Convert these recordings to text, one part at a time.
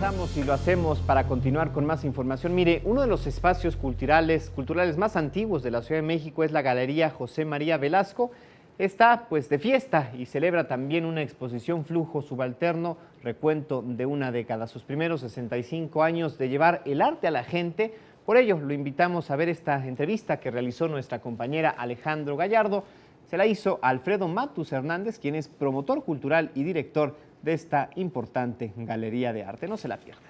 Regresamos y lo hacemos para continuar con más información. Mire, uno de los espacios culturales más antiguos de la Ciudad de México es la Galería José María Velasco. Está pues de fiesta y celebra también una exposición Flujo Subalterno, recuento de una década, sus primeros 65 años de llevar el arte a la gente. Por ello, lo invitamos a ver esta entrevista que realizó nuestra compañera Alejandro Gallardo. Se la hizo Alfredo Matus Hernández, quien es promotor cultural y director de esta importante galería de arte. No se la pierdan.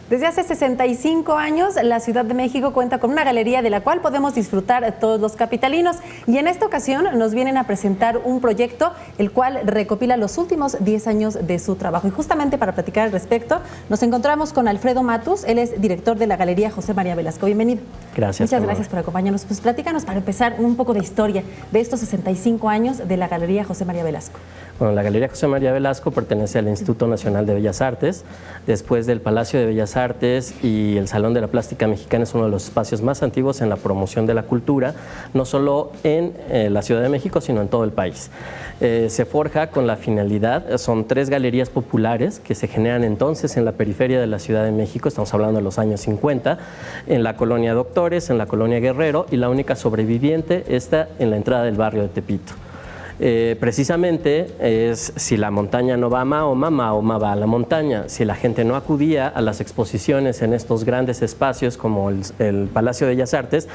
Desde hace 65 años, la Ciudad de México cuenta con una galería de la cual podemos disfrutar todos los capitalinos. Y en esta ocasión nos vienen a presentar un proyecto, el cual recopila los últimos 10 años de su trabajo. Y justamente para platicar al respecto, nos encontramos con Alfredo Matus. Él es director de la Galería José María Velasco. Bienvenido. Gracias. Muchas gracias por acompañarnos. Pues platícanos para empezar un poco de historia de estos 65 años de la Galería José María Velasco. Bueno, la Galería José María Velasco pertenece al Instituto Nacional de Bellas Artes. Después del Palacio de Bellas Artes y el Salón de la Plástica Mexicana, es uno de los espacios más antiguos en la promoción de la cultura, no solo en la Ciudad de México, sino en todo el país. Se forja con la finalidad, son 3 galerías populares que se generan entonces en la periferia de la Ciudad de México, estamos hablando de los años 50, en la colonia Doctores, en la colonia Guerrero, y la única sobreviviente está en la entrada del barrio de Tepito. Precisamente es si la montaña no va a Mahoma, Mahoma va a la montaña. Si la gente no acudía a las exposiciones en estos grandes espacios como el Palacio de Bellas Artes,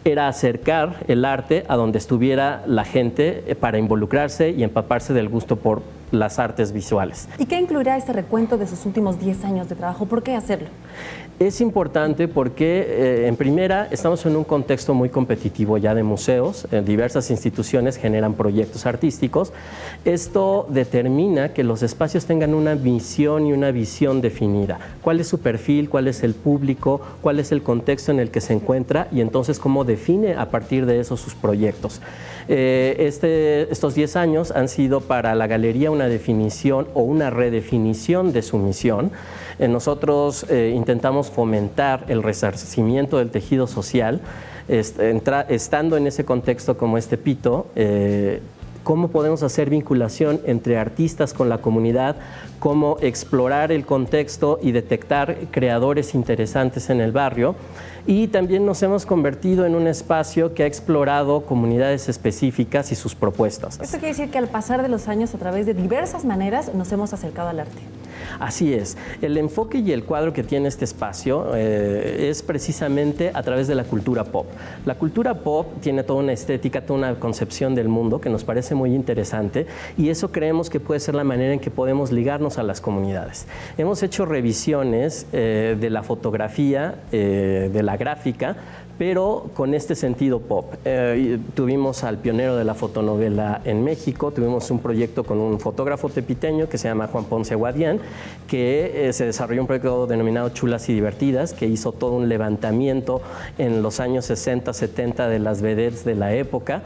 era acercar el arte a donde estuviera la gente para involucrarse y empaparse del gusto por las artes visuales. ¿Y qué incluirá este recuento de sus últimos 10 años de trabajo? ¿Por qué hacerlo? Es importante porque, en primera, estamos en un contexto muy competitivo ya de museos. Diversas instituciones generan proyectos artísticos. Esto determina que los espacios tengan una misión y una visión definida. ¿Cuál es su perfil? ¿Cuál es el público? ¿Cuál es el contexto en el que se encuentra? Y entonces, ¿cómo define a partir de eso sus proyectos? Estos 10 años han sido para la galería una definición o una redefinición de su misión. Nosotros intentamos fomentar el resarcimiento del tejido social, estando en ese contexto como es Tepito. Cómo podemos hacer vinculación entre artistas con la comunidad, cómo explorar el contexto y detectar creadores interesantes en el barrio. Y también nos hemos convertido en un espacio que ha explorado comunidades específicas y sus propuestas. Esto quiere decir que al pasar de los años, a través de diversas maneras, nos hemos acercado al arte. Así es. El enfoque y el cuadro que tiene este espacio es precisamente a través de la cultura pop. La cultura pop tiene toda una estética, toda una concepción del mundo que nos parece muy interesante, y eso creemos que puede ser la manera en que podemos ligarnos a las comunidades. Hemos hecho revisiones de la fotografía, de la gráfica, pero con este sentido pop. Tuvimos al pionero de la fotonovela en México, tuvimos un proyecto con un fotógrafo tepiteño que se llama Juan Ponce Guadián, que se desarrolló un proyecto denominado Chulas y Divertidas, que hizo todo un levantamiento en los años 60, 70 de las vedettes de la época.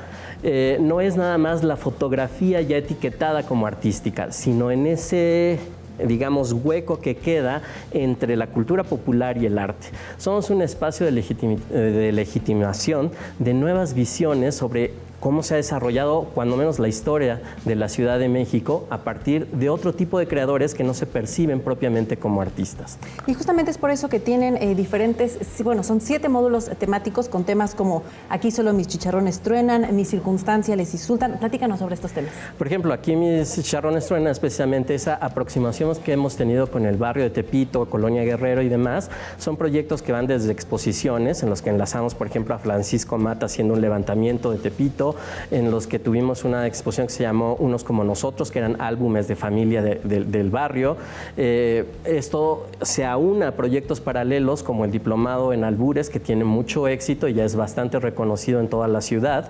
No es nada más la fotografía ya etiquetada como artística, sino en ese, digamos, hueco que queda entre la cultura popular y el arte. Somos un espacio de legitimación de nuevas visiones sobre cómo se ha desarrollado, cuando menos, la historia de la Ciudad de México a partir de otro tipo de creadores que no se perciben propiamente como artistas. Y justamente es por eso que tienen diferentes, bueno, son 7 módulos temáticos con temas como Aquí solo mis chicharrones truenan, Mi circunstancia les insultan. Platícanos sobre estos temas. Por ejemplo, Aquí mis chicharrones truenan es precisamente esa aproximación que hemos tenido con el barrio de Tepito, Colonia Guerrero y demás. Son proyectos que van desde exposiciones, en los que enlazamos, por ejemplo, a Francisco Mata haciendo un levantamiento de Tepito, en los que tuvimos una exposición que se llamó Unos como nosotros, que eran álbumes de familia del barrio. Esto se aúna a proyectos paralelos como el Diplomado en Albures, que tiene mucho éxito y ya es bastante reconocido en toda la ciudad.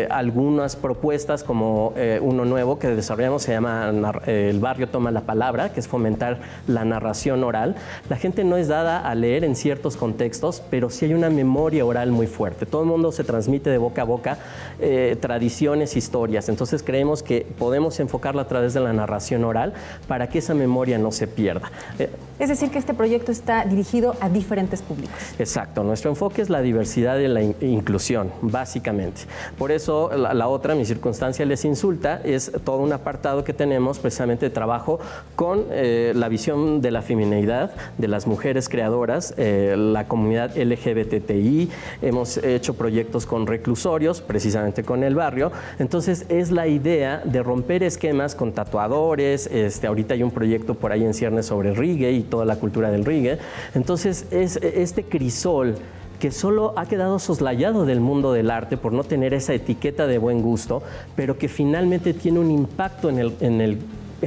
Algunas propuestas como uno nuevo que desarrollamos se llama El barrio toma la palabra, que es fomentar la narración oral. La gente no es dada a leer en ciertos contextos, pero sí hay una memoria oral muy fuerte. Todo el mundo se transmite de boca boca a boca tradiciones, historias. Entonces creemos que podemos enfocarla a través de la narración oral para que esa memoria no se pierda. Es decir, que este proyecto está dirigido a diferentes públicos. Exacto, nuestro enfoque es la diversidad y la inclusión, básicamente. Por eso la otra, Mi circunstancia les insulta, es todo un apartado que tenemos precisamente de trabajo con la visión de la femineidad, de las mujeres creadoras, la comunidad LGBTI. Hemos hecho proyectos con reclusorios, precisamente con el barrio. Entonces es la idea de romper esquemas con tatuadores. Ahorita hay un proyecto por ahí en ciernes sobre reggae y toda la cultura del reggae. Entonces es este crisol que solo ha quedado soslayado del mundo del arte por no tener esa etiqueta de buen gusto, pero que finalmente tiene un impacto en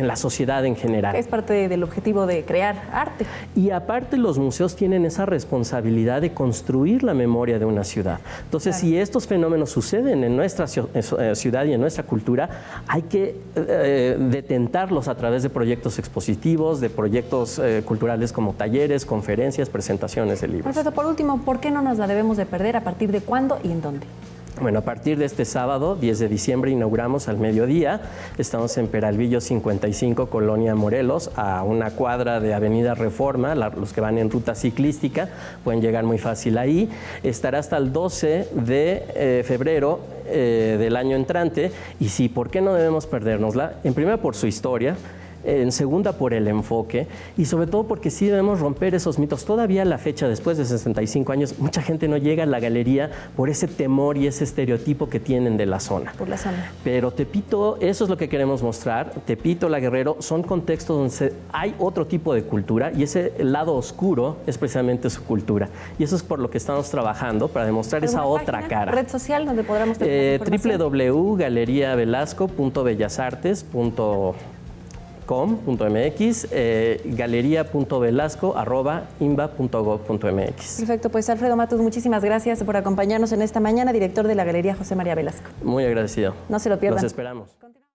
la sociedad en general. Es parte del objetivo de crear arte. Y aparte los museos tienen esa responsabilidad de construir la memoria de una ciudad. Entonces, claro, si estos fenómenos suceden en nuestra ciudad y en nuestra cultura, hay que detentarlos a través de proyectos expositivos, de proyectos culturales como talleres, conferencias, presentaciones de libros. Perfecto. Por último, ¿por qué no nos la debemos de perder? ¿A partir de cuándo y en dónde? Bueno, a partir de este sábado, 10 de diciembre, inauguramos al mediodía. Estamos en Peralvillo 55, Colonia Morelos, a una cuadra de Avenida Reforma. Los que van en ruta ciclística pueden llegar muy fácil ahí. Estará hasta el 12 de febrero del año entrante. Y sí, ¿por qué no debemos perdérnosla? En primera, por su historia. En segunda, por el enfoque, y sobre todo porque sí debemos romper esos mitos. Todavía a la fecha, después de 65 años, mucha gente no llega a la galería por ese temor y ese estereotipo que tienen de la zona. Por la zona. Pero Tepito, eso es lo que queremos mostrar. Tepito, La Guerrero, son contextos donde hay otro tipo de cultura, y ese lado oscuro es precisamente su cultura. Y eso es por lo que estamos trabajando, para demostrar esa otra cara. ¿Red social donde podremos tener www.galeriavelasco.bellasartes.com.mx, galeria.velasco@imba.gov.mx. Perfecto, pues Alfredo Matus, muchísimas gracias por acompañarnos en esta mañana, director de la Galería José María Velasco. Muy agradecido. No se lo pierdan. Los esperamos.